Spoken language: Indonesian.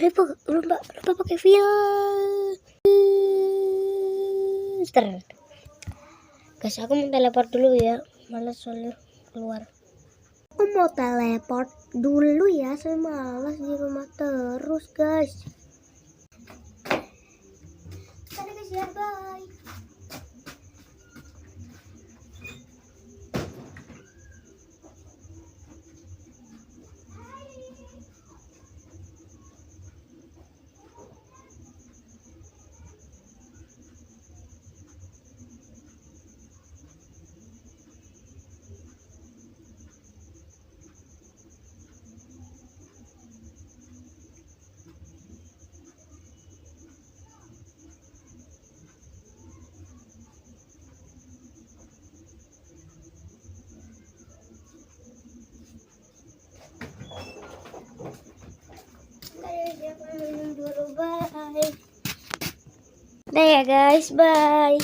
lupa pakai filter. Guys, aku mau teleport dulu ya, malas soalnya keluar. Aku mau teleport dulu ya, saya malas di rumah terus guys. Dadah guys ya, bye. Udah ya guys, bye.